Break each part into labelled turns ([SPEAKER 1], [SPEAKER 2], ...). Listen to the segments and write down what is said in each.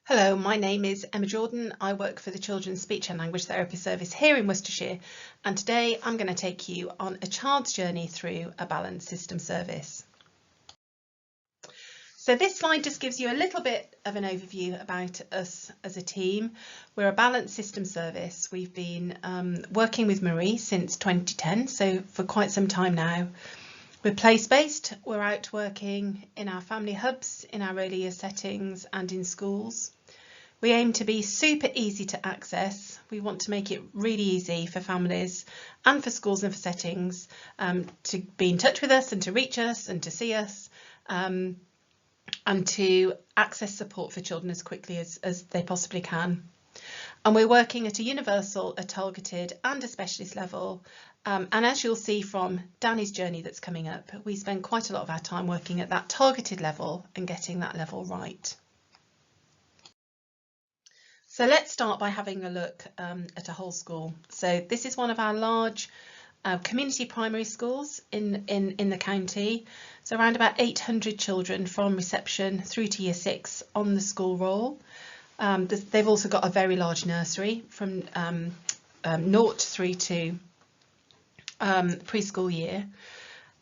[SPEAKER 1] Hello, my name is Emma Jordan. I work for the Children's Speech and Language Therapy Service here in Worcestershire, and today I'm going to take you on a child's journey through a balanced system service. So this slide just gives you a little bit of an overview about us as a team. We're a balanced system service. We've been working with Marie since 2010, so for quite some time now. We're place-based. We're out working in our family hubs, in our early year settings and in schools. We aim to be super easy to access. We want to make it really easy for families and for schools and for settings to be in touch with us and to reach us and to see us and to access support for children as quickly as they possibly can. And we're working at a universal, a targeted and a specialist level. And as you'll see from Danny's journey that's coming up, we spend quite a lot of our time working at that targeted level and getting that level right. So let's start by having a look at a whole school. So this is one of our large community primary schools in the county. So around about 800 children from reception through to year 6 on the school roll. They've also got a very large nursery from 0 through to preschool year.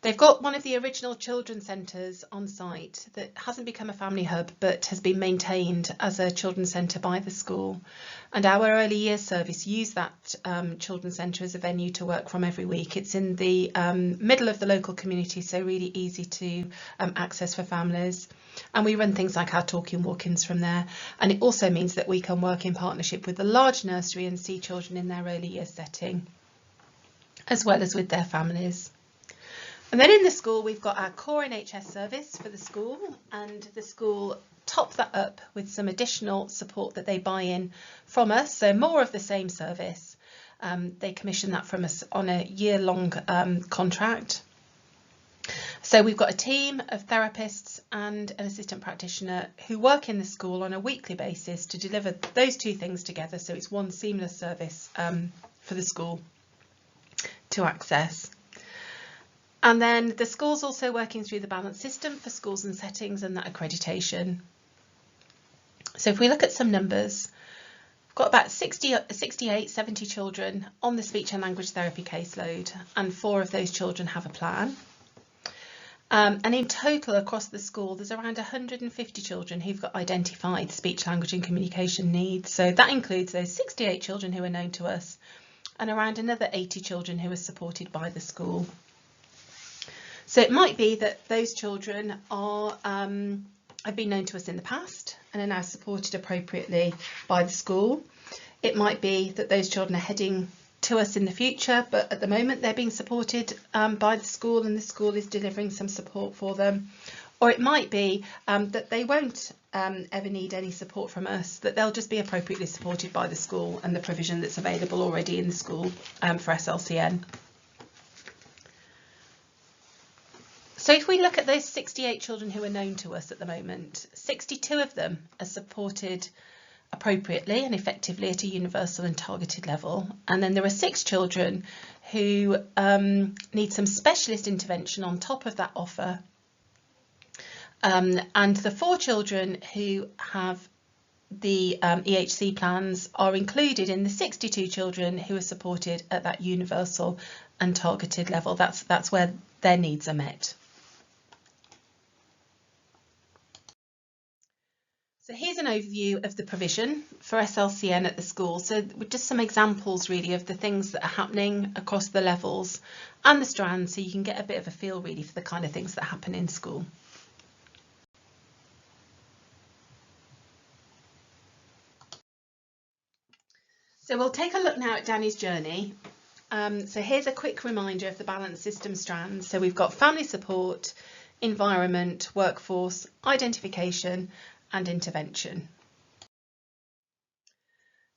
[SPEAKER 1] They've got one of the original children's centres on site that hasn't become a family hub but has been maintained as a children's centre by the school, and our early years service use that children's centre as a venue to work from every week. It's in the middle of the local community, so really easy to access for families, and we run things like our talking walk-ins from there, and it also means that we can work in partnership with the large nursery and see children in their early years setting as well as with their families. And then in the school we've got our core NHS service for the school, and the school top that up with some additional support that they buy in from us, so more of the same service. They commission that from us on a year-long contract. So we've got a team of therapists and an assistant practitioner who work in the school on a weekly basis to deliver those two things together, so it's one seamless service for the school to access. And then the school's also working through the balance system for schools and settings and that accreditation. So if we look at some numbers, we've got about 68, 70 children on the speech and language therapy caseload, and 4 of those children have a plan. And in total across the school, there's around 150 children who've got identified speech, language and communication needs. So that includes those 68 children who are known to us and around another 80 children who are supported by the school. So it might be that those children are have been known to us in the past and are now supported appropriately by the school. It might be that those children are heading to us in the future, but at the moment they're being supported by the school and the school is delivering some support for them. Or it might be that they won't ever need any support from us, that they'll just be appropriately supported by the school and the provision that's available already in the school for SLCN. So if we look at those 68 children who are known to us at the moment, 62 of them are supported appropriately and effectively at a universal and targeted level. And then there are 6 children who need some specialist intervention on top of that offer. And the 4 children who have the EHC plans are included in the 62 children who are supported at that universal and targeted level. That's where their needs are met. So here's an overview of the provision for SLCN at the school. So just some examples really of the things that are happening across the levels and the strands, so you can get a bit of a feel really for the kind of things that happen in school. So we'll take a look now at Danny's journey. So here's a quick reminder of the balance system strands. So we've got family support, environment, workforce, identification and intervention.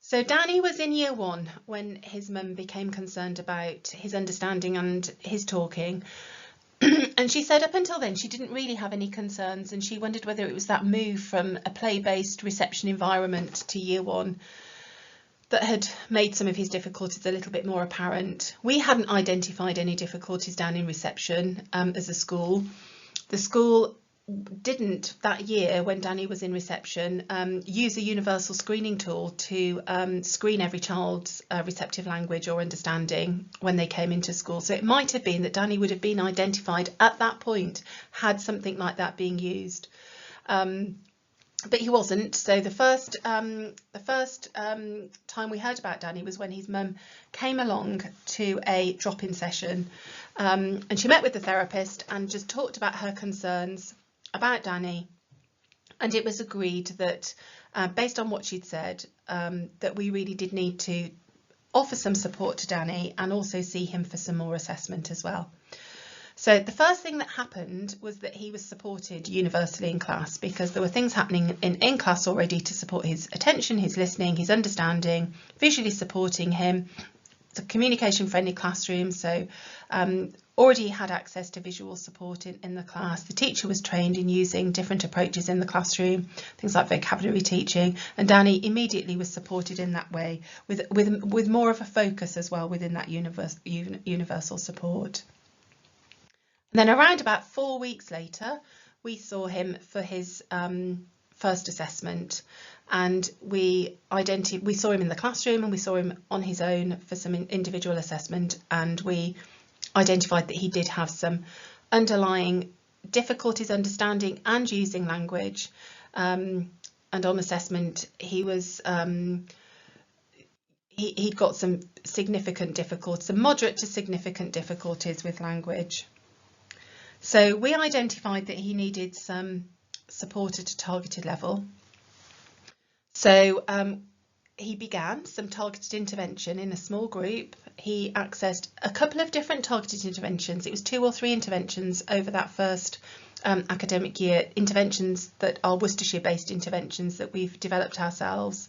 [SPEAKER 1] So Danny was in year 1 when his mum became concerned about his understanding and his talking. And she said up until then she didn't really have any concerns, and she wondered whether it was that move from a play-based reception environment to year 1 that had made some of his difficulties a little bit more apparent. We hadn't identified any difficulties down in reception as a school. The school didn't that year, when Danny was in reception, use a universal screening tool to screen every child's receptive language or understanding when they came into school. So it might have been that Danny would have been identified at that point had something like that being used. But he wasn't. So the first time we heard about Danny was when his mum came along to a drop-in session, and she met with the therapist and just talked about her concerns about Danny, and it was agreed that based on what she'd said, that we really did need to offer some support to Danny and also see him for some more assessment as well. So the first thing that happened was that he was supported universally in class, because there were things happening in class already to support his attention, his listening, his understanding, visually supporting him. It's a communication friendly classroom, so already had access to visual support in the class. The teacher was trained in using different approaches in the classroom, things like vocabulary teaching, and Danny immediately was supported in that way, with more of a focus as well within that universal support. And then around about 4 weeks later, we saw him for his first assessment, and we saw him in the classroom and we saw him on his own for some individual assessment, and we identified that he did have some underlying difficulties understanding and using language, and on assessment he was he'd got some significant difficulties, some moderate to significant difficulties with language. So we identified that he needed some support at a targeted level. So he began some targeted intervention in a small group. He accessed a couple of different targeted interventions. It was 2 or 3 interventions over that first academic year, interventions that are Worcestershire based interventions that we've developed ourselves.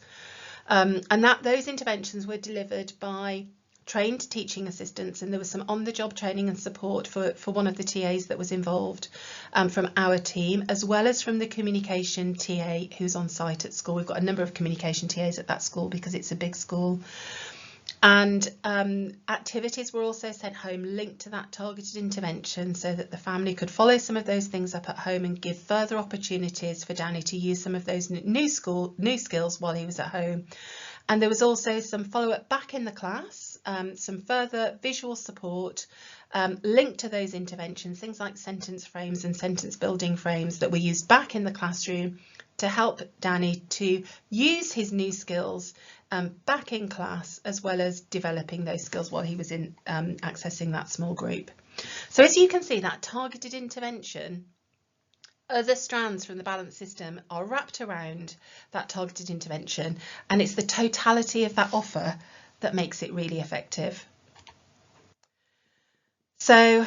[SPEAKER 1] And those interventions were delivered by trained teaching assistants, and there was some on-the-job training and support for one of the TAs that was involved from our team, as well as from the communication TA who's on site at school. We've got a number of communication TAs at that school because it's a big school. And activities were also sent home linked to that targeted intervention, so that the family could follow some of those things up at home and give further opportunities for Danny to use some of those new skills while he was at home. And there was also some follow-up back in the class, some further visual support linked to those interventions, things like sentence frames and sentence building frames that were used back in the classroom to help Danny to use his new skills back in class, as well as developing those skills while he was in accessing that small group. So as you can see, that targeted intervention, other strands from the balance system are wrapped around that targeted intervention, and it's the totality of that offer that makes it really effective. So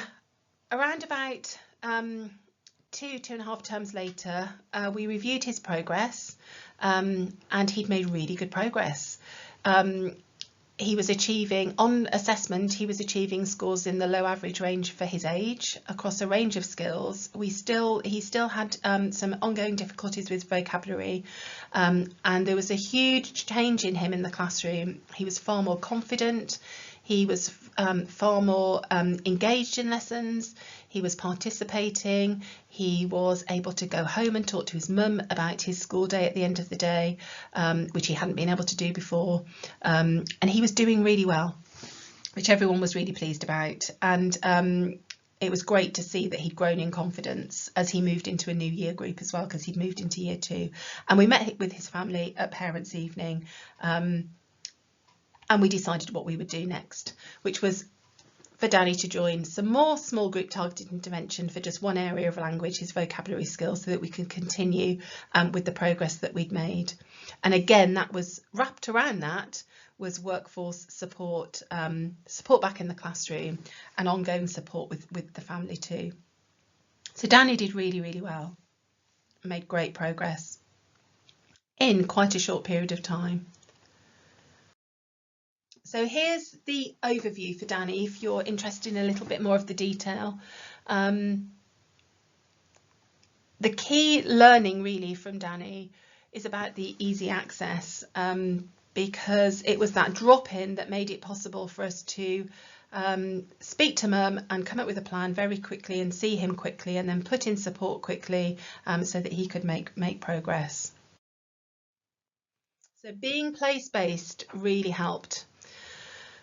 [SPEAKER 1] around about 2.5 terms later, we reviewed his progress, and he'd made really good progress. He was achieving, on assessment, he was achieving scores in the low average range for his age across a range of skills. He still had some ongoing difficulties with vocabulary, and there was a huge change in him in the classroom. He was far more confident. He was far more engaged in lessons. He was participating. He was able to go home and talk to his mum about his school day at the end of the day, which he hadn't been able to do before. And he was doing really well, which everyone was really pleased about. And it was great to see that he'd grown in confidence as he moved into a new year group as well, because he'd moved into year 2. And we met with his family at parents' evening, and we decided what we would do next, which was for Danny to join some more small group targeted intervention for just one area of language, his vocabulary skills, so that we could continue with the progress that we'd made. And again, that was wrapped around that was workforce support, support back in the classroom, and ongoing support with the family too. So Danny did really, really well, made great progress in quite a short period of time. So here's the overview for Danny, if you're interested in a little bit more of the detail. The key learning really from Danny is about the easy access, because it was that drop-in that made it possible for us to speak to mum and come up with a plan very quickly and see him quickly, and then put in support quickly so that he could make progress. So being place-based really helped,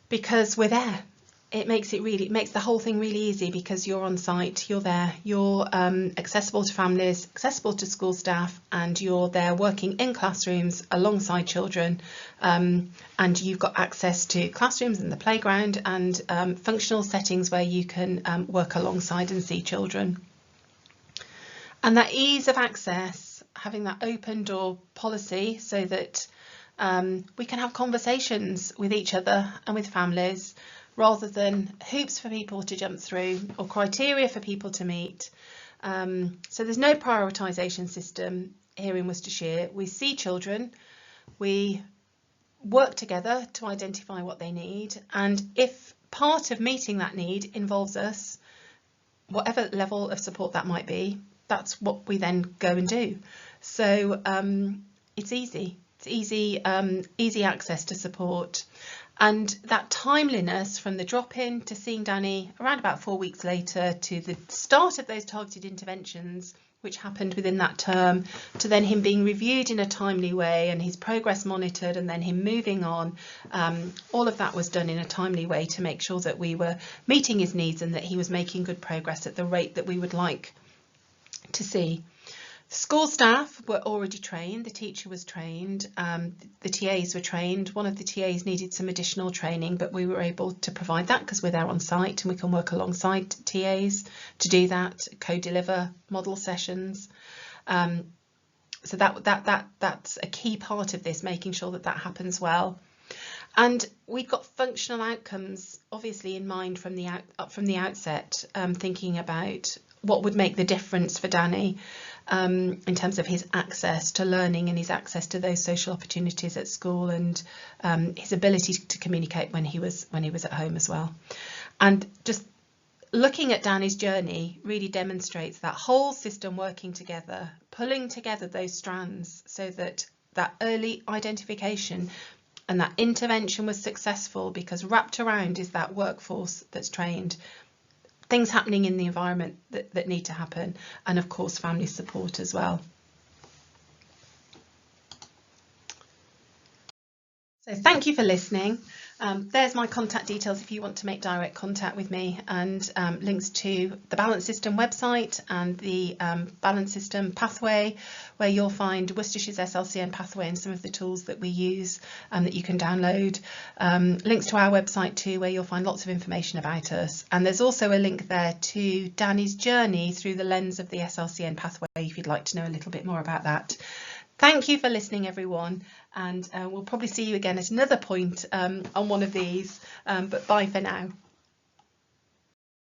[SPEAKER 1] because we're there. It makes the whole thing really easy, because you're on site, you're there, you're accessible to families, accessible to school staff, and you're there working in classrooms alongside children, and you've got access to classrooms and the playground and functional settings where you can work alongside and see children. And that ease of access, having that open door policy so that we can have conversations with each other and with families, rather than hoops for people to jump through or criteria for people to meet. So there's no prioritisation system here in Worcestershire. We see children, we work together to identify what they need, and if part of meeting that need involves us, whatever level of support that might be, that's what we then go and do. So it's easy. It's easy access to support. And that timeliness from the drop-in to seeing Danny around about 4 weeks later, to the start of those targeted interventions, which happened within that term, to then him being reviewed in a timely way and his progress monitored, and then him moving on, all of that was done in a timely way to make sure that we were meeting his needs and that he was making good progress at the rate that we would like to see. School staff were already trained, the teacher was trained, the TAs were trained. One of the TAs needed some additional training, but we were able to provide that because we're there on site and we can work alongside TAs to do that, co-deliver model sessions. So that's a key part of this, making sure that that happens well. And we've got functional outcomes obviously in mind from the outset, thinking about what would make the difference for Danny in terms of his access to learning and his access to those social opportunities at school, and his ability to communicate when he was at home as well. And just looking at Danny's journey really demonstrates that whole system working together, pulling together those strands so that that early identification and that intervention was successful, because wrapped around is that workforce that's trained, things happening in the environment that need to happen, and of course family support as well. So thank you for listening. There's my contact details if you want to make direct contact with me, and links to the Balance System website and the Balance System pathway, where you'll find Worcestershire's SLCN pathway and some of the tools that we use that you can download. Links to our website too, where you'll find lots of information about us. And there's also a link there to Danny's journey through the lens of the SLCN pathway, if you'd like to know a little bit more about that. Thank you for listening, everyone, and we'll probably see you again at another point on one of these, but bye for now.